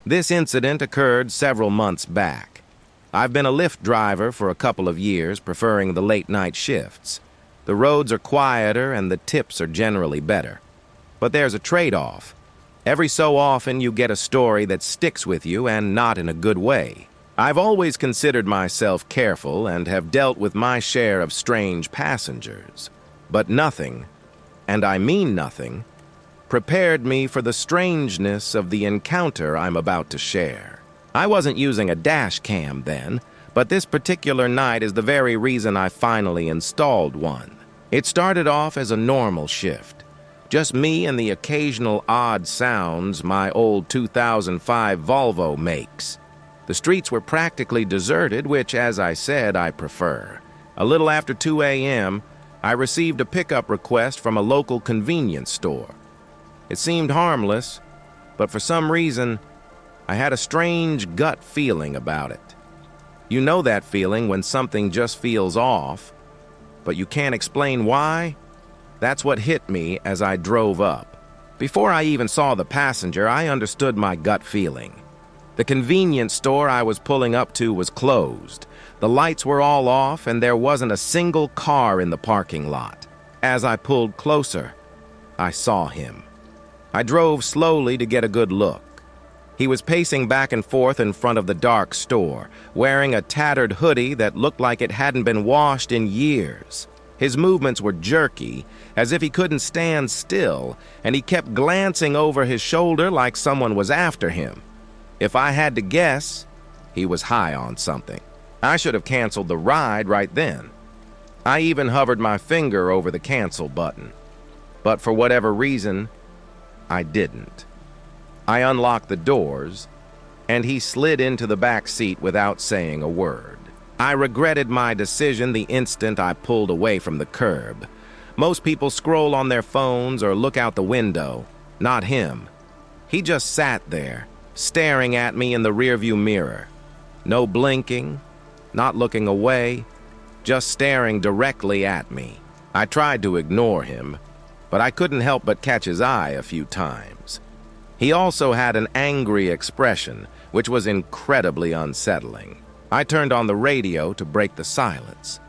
This incident occurred several months back. I've been a Lyft driver for a couple of years, preferring the late-night shifts. The roads are quieter and the tips are generally better. But there's a trade-off. Every so often you get a story that sticks with you, and not in a good way. I've always considered myself careful and have dealt with my share of strange passengers. But nothing, and I mean nothing, prepared me for the strangeness of the encounter I'm about to share. I wasn't using a dash cam then, but this particular night is the very reason I finally installed one. It started off as a normal shift. Just me and the occasional odd sounds my old 2005 Volvo makes. The streets were practically deserted, which, as I said, I prefer. A little after 2 a.m., I received a pickup request from a local convenience store. It seemed harmless, but for some reason, I had a strange gut feeling about it. You know that feeling when something just feels off, but you can't explain why? That's what hit me as I drove up. Before I even saw the passenger, I understood my gut feeling. The convenience store I was pulling up to was closed. The lights were all off, and there wasn't a single car in the parking lot. As I pulled closer, I saw him. I drove slowly to get a good look. He was pacing back and forth in front of the dark store, wearing a tattered hoodie that looked like it hadn't been washed in years. His movements were jerky, as if he couldn't stand still, and he kept glancing over his shoulder like someone was after him. If I had to guess, he was high on something. I should have canceled the ride right then. I even hovered my finger over the cancel button. But for whatever reason, I didn't. I unlocked the doors, and he slid into the back seat without saying a word. I regretted my decision the instant I pulled away from the curb. Most people scroll on their phones or look out the window. Not him. He just sat there, staring at me in the rearview mirror. No blinking, not looking away, just staring directly at me. I tried to ignore him, but I couldn't help but catch his eye a few times. He also had an angry expression, which was incredibly unsettling. I turned on the radio to break the silence.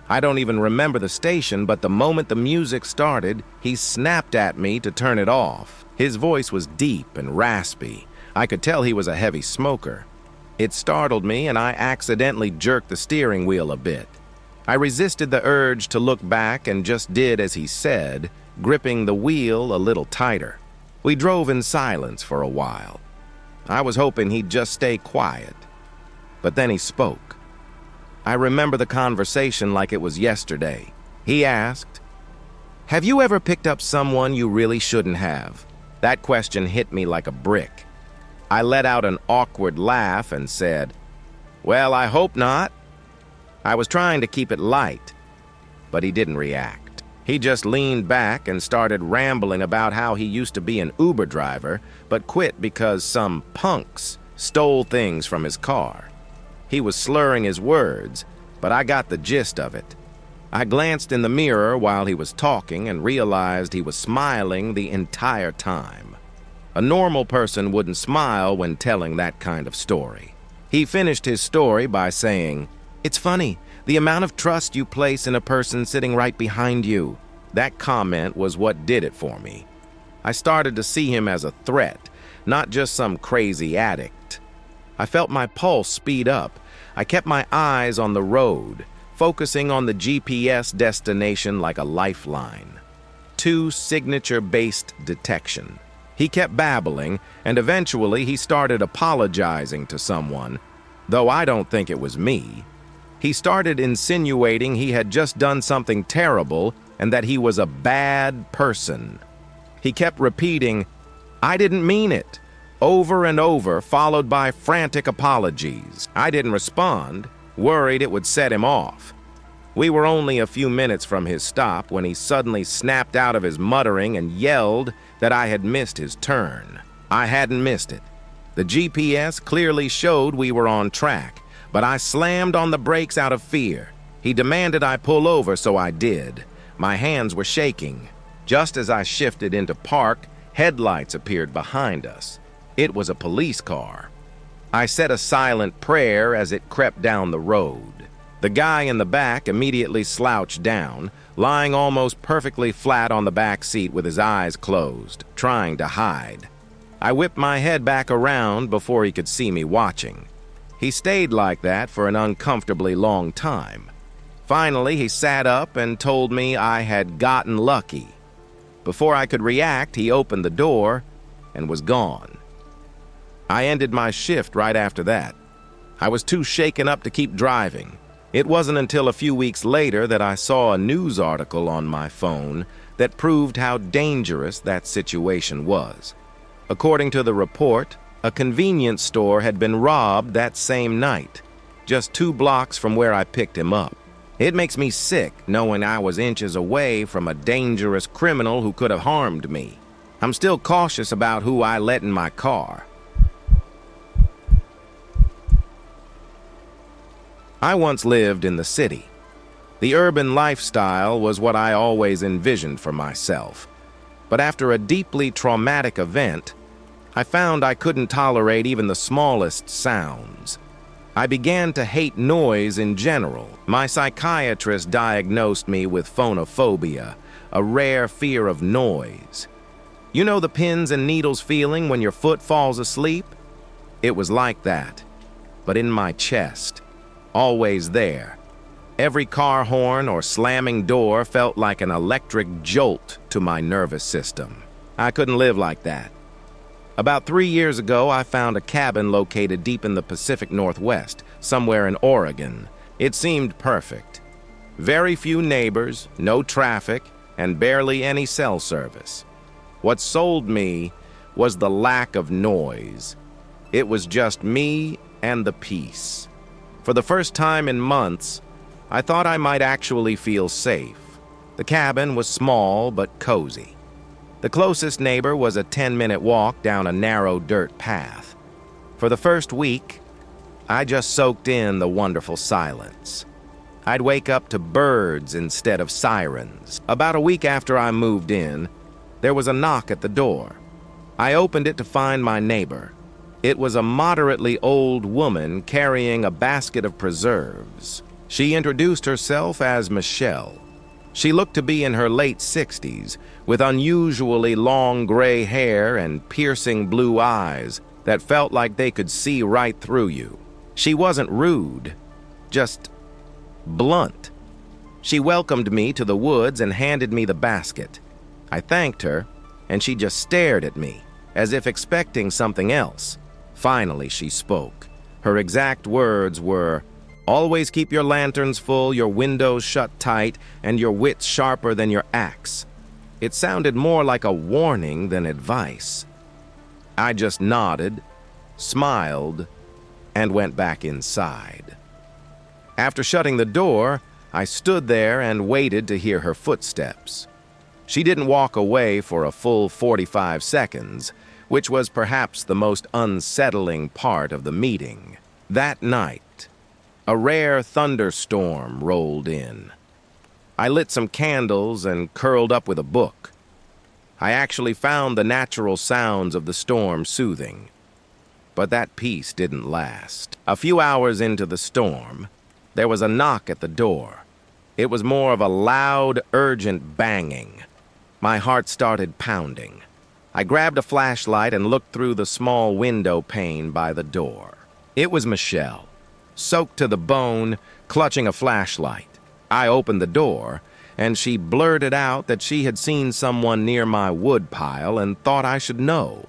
I don't even remember the station, but the moment the music started, he snapped at me to turn it off. His voice was deep and raspy. I could tell he was a heavy smoker. It startled me, and I accidentally jerked the steering wheel a bit. I resisted the urge to look back and just did as he said, gripping the wheel a little tighter. We drove in silence for a while. I was hoping he'd just stay quiet. But then he spoke. I remember the conversation like it was yesterday. He asked, "Have you ever picked up someone you really shouldn't have?" That question hit me like a brick. I let out an awkward laugh and said, "Well, I hope not." I was trying to keep it light, but he didn't react. He just leaned back and started rambling about how he used to be an Uber driver, but quit because some punks stole things from his car. He was slurring his words, but I got the gist of it. I glanced in the mirror while he was talking and realized he was smiling the entire time. A normal person wouldn't smile when telling that kind of story. He finished his story by saying, "It's funny, the amount of trust you place in a person sitting right behind you." That comment was what did it for me. I started to see him as a threat, not just some crazy addict. I felt my pulse speed up. I kept my eyes on the road, focusing on the GPS destination like a lifeline. 2 signature-based detection. He kept babbling, and eventually he started apologizing to someone, though I don't think it was me. He started insinuating he had just done something terrible and that he was a bad person. He kept repeating, "I didn't mean it," over and over, followed by frantic apologies. I didn't respond, worried it would set him off. We were only a few minutes from his stop when he suddenly snapped out of his muttering and yelled that I had missed his turn. I hadn't missed it. The GPS clearly showed we were on track, but I slammed on the brakes out of fear. He demanded I pull over, so I did. My hands were shaking. Just as I shifted into park, headlights appeared behind us. It was a police car. I said a silent prayer as it crept down the road. The guy in the back immediately slouched down, lying almost perfectly flat on the back seat with his eyes closed, trying to hide. I whipped my head back around before he could see me watching. He stayed like that for an uncomfortably long time. Finally, he sat up and told me I had gotten lucky. Before I could react, he opened the door and was gone. I ended my shift right after that. I was too shaken up to keep driving. It wasn't until a few weeks later that I saw a news article on my phone that proved how dangerous that situation was. According to the report, a convenience store had been robbed that same night, just 2 blocks from where I picked him up. It makes me sick knowing I was inches away from a dangerous criminal who could have harmed me. I'm still cautious about who I let in my car. I once lived in the city. The urban lifestyle was what I always envisioned for myself. But after a deeply traumatic event, I found I couldn't tolerate even the smallest sounds. I began to hate noise in general. My psychiatrist diagnosed me with phonophobia, a rare fear of noise. You know the pins and needles feeling when your foot falls asleep? It was like that, but in my chest, always there. Every car horn or slamming door felt like an electric jolt to my nervous system. I couldn't live like that. About 3 years ago, I found a cabin located deep in the Pacific Northwest, somewhere in Oregon. It seemed perfect. Very few neighbors, no traffic, and barely any cell service. What sold me was the lack of noise. It was just me and the peace. For the first time in months, I thought I might actually feel safe. The cabin was small but cozy. The closest neighbor was a 10-minute walk down a narrow dirt path. For the first week, I just soaked in the wonderful silence. I'd wake up to birds instead of sirens. About a week after I moved in, there was a knock at the door. I opened it to find my neighbor. It was a moderately old woman carrying a basket of preserves. She introduced herself as Michelle. She looked to be in her late 60s, with unusually long gray hair and piercing blue eyes that felt like they could see right through you. She wasn't rude, just blunt. She welcomed me to the woods and handed me the basket. I thanked her, and she just stared at me, as if expecting something else. Finally, she spoke. Her exact words were, "Always keep your lanterns full, your windows shut tight, and your wits sharper than your axe." It sounded more like a warning than advice. I just nodded, smiled, and went back inside. After shutting the door, I stood there and waited to hear her footsteps. She didn't walk away for a full 45 seconds, which was perhaps the most unsettling part of the meeting. That night, a rare thunderstorm rolled in. I lit some candles and curled up with a book. I actually found the natural sounds of the storm soothing. But that peace didn't last. A few hours into the storm, there was a knock at the door. It was more of a loud, urgent banging. My heart started pounding. I grabbed a flashlight and looked through the small window pane by the door. It was Michelle, soaked to the bone, clutching a flashlight. I opened the door, and she blurted out that she had seen someone near my wood pile and thought I should know.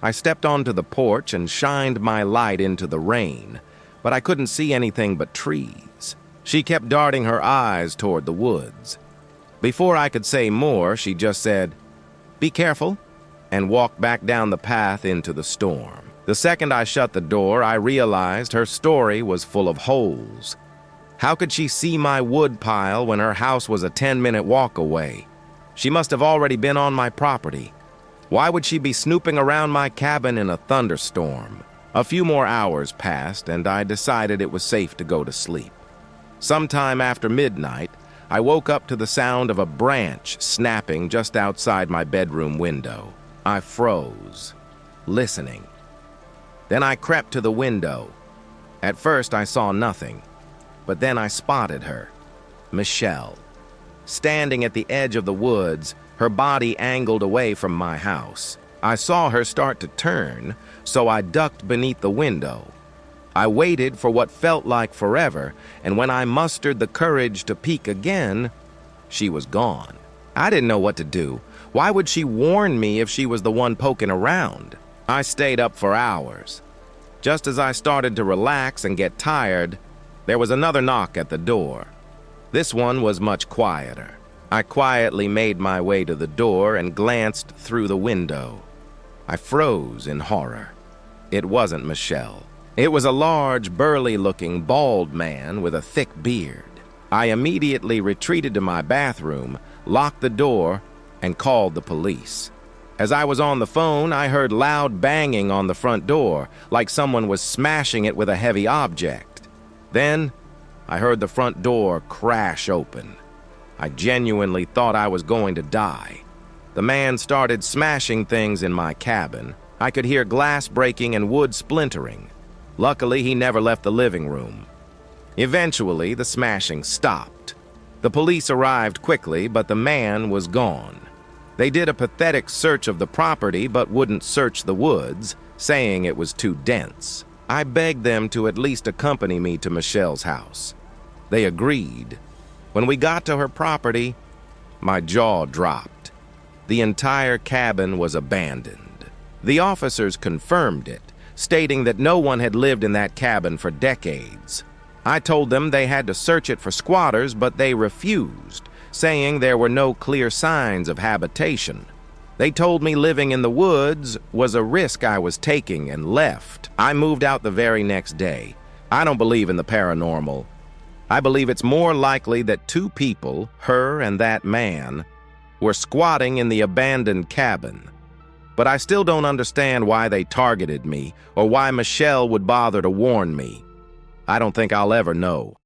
I stepped onto the porch and shined my light into the rain, but I couldn't see anything but trees. She kept darting her eyes toward the woods. Before I could say more, she just said, "Be careful," and walked back down the path into the storm. The second I shut the door, I realized her story was full of holes. How could she see my wood pile when her house was a 10-minute walk away? She must have already been on my property. Why would she be snooping around my cabin in a thunderstorm? A few more hours passed, and I decided it was safe to go to sleep. Sometime after midnight, I woke up to the sound of a branch snapping just outside my bedroom window. I froze, listening. Then I crept to the window. At first I saw nothing, but then I spotted her, Michelle, standing at the edge of the woods, her body angled away from my house. I saw her start to turn, so I ducked beneath the window. I waited for what felt like forever, and when I mustered the courage to peek again, she was gone. I didn't know what to do. Why would she warn me if she was the one poking around? I stayed up for hours. Just as I started to relax and get tired, there was another knock at the door. This one was much quieter. I quietly made my way to the door and glanced through the window. I froze in horror. It wasn't Michelle. It was a large, burly-looking, bald man with a thick beard. I immediately retreated to my bathroom, locked the door, and called the police. As I was on the phone, I heard loud banging on the front door, like someone was smashing it with a heavy object. Then, I heard the front door crash open. I genuinely thought I was going to die. The man started smashing things in my cabin. I could hear glass breaking and wood splintering. Luckily, he never left the living room. Eventually, the smashing stopped. The police arrived quickly, but the man was gone. They did a pathetic search of the property but wouldn't search the woods, saying it was too dense. I begged them to at least accompany me to Michelle's house. They agreed. When we got to her property, my jaw dropped. The entire cabin was abandoned. The officers confirmed it, stating that no one had lived in that cabin for decades. I told them they had to search it for squatters, but they refused, saying there were no clear signs of habitation. They told me living in the woods was a risk I was taking and left. I moved out the very next day. I don't believe in the paranormal. I believe it's more likely that two people, her and that man, were squatting in the abandoned cabin. But I still don't understand why they targeted me or why Michelle would bother to warn me. I don't think I'll ever know.